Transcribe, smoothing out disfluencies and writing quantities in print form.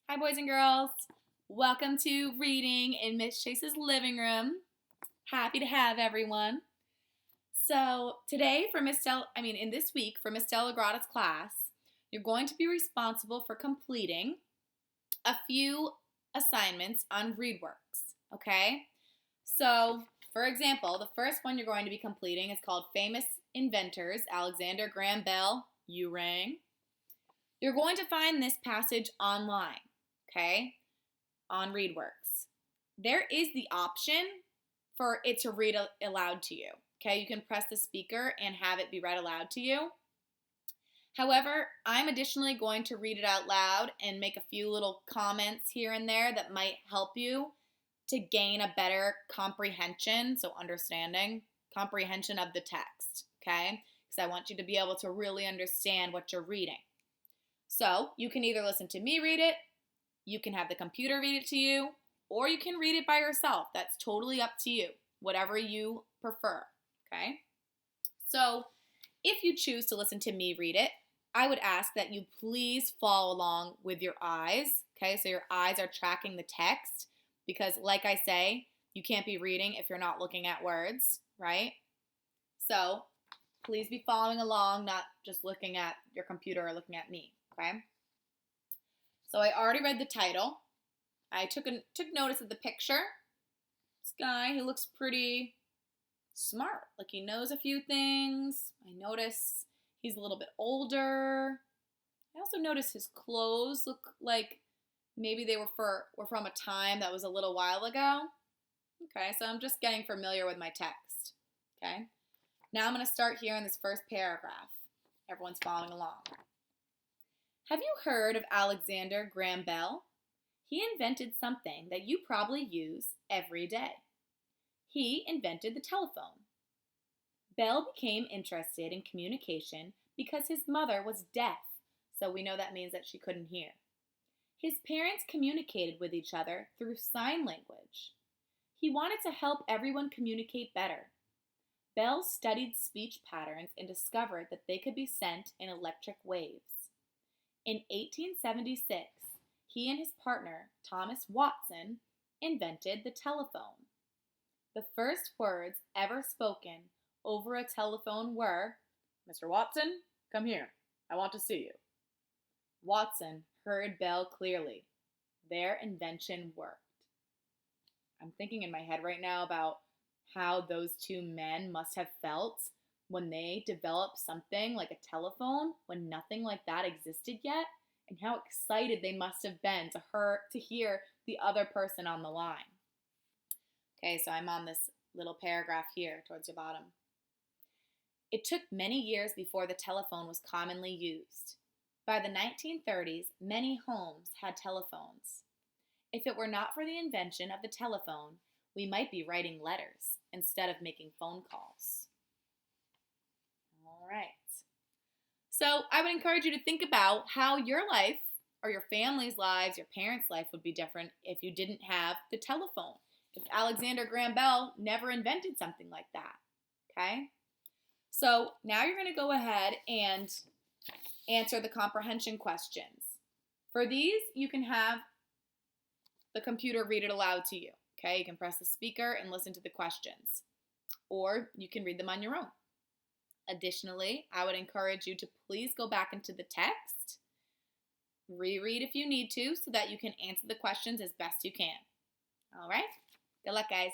Hi, boys and girls. Welcome to reading in Miss Chase's living room. Happy to have everyone. So today in this week for Miss Delagrada's class, you're going to be responsible for completing a few assignments on ReadWorks, okay? So, for example, the first one you're going to be completing is called Famous Inventors Alexander Graham Bell, You Rang. You're going to find this passage online, okay, on ReadWorks. There is the option for it to read aloud to you, okay? You can press the speaker and have it be read aloud to you. However, I'm additionally going to read it out loud and make a few little comments here and there that might help you to gain a better comprehension, so comprehension of the text, okay? Because I want you to be able to really understand what you're reading. So you can either listen to me read it, you can have the computer read it to you, or you can read it by yourself. That's totally up to you, whatever you prefer, okay? So if you choose to listen to me read it, I would ask that you please follow along with your eyes, okay? So your eyes are tracking the text because, like I say, you can't be reading if you're not looking at words, right? So please be following along, not just looking at your computer or looking at me, okay? So I already read the title. I took notice of the picture. This guy, he looks pretty smart. Like he knows a few things. I notice he's a little bit older. I also notice his clothes look like maybe they were from a time that was a little while ago. Okay, so I'm just getting familiar with my text. Okay, now I'm going to start here in this first paragraph. Everyone's following along. Have you heard of Alexander Graham Bell? He invented something that you probably use every day. He invented the telephone. Bell became interested in communication because his mother was deaf, so we know that means that she couldn't hear. His parents communicated with each other through sign language. He wanted to help everyone communicate better. Bell studied speech patterns and discovered that they could be sent in electric waves. In 1876, he and his partner, Thomas Watson, invented the telephone. The first words ever spoken over a telephone were, "Mr. Watson, come here. I want to see you." Watson heard Bell clearly. Their invention worked. I'm thinking in my head right now about how those two men must have felt when they developed something like a telephone when nothing like that existed yet, and how excited they must have been to hear the other person on the line. Okay, so I'm on this little paragraph here towards the bottom. It took many years before the telephone was commonly used. By the 1930s, many homes had telephones. If it were not for the invention of the telephone, we might be writing letters instead of making phone calls. All right. So I would encourage you to think about how your life or your family's lives, your parents' life would be different if you didn't have the telephone. If Alexander Graham Bell never invented something like that, okay? So now you're going to go ahead and answer the comprehension questions. For these, you can have the computer read it aloud to you, okay? You can press the speaker and listen to the questions, or you can read them on your own. Additionally, I would encourage you to please go back into the text, reread if you need to, so that you can answer the questions as best you can. All right? Good luck, guys.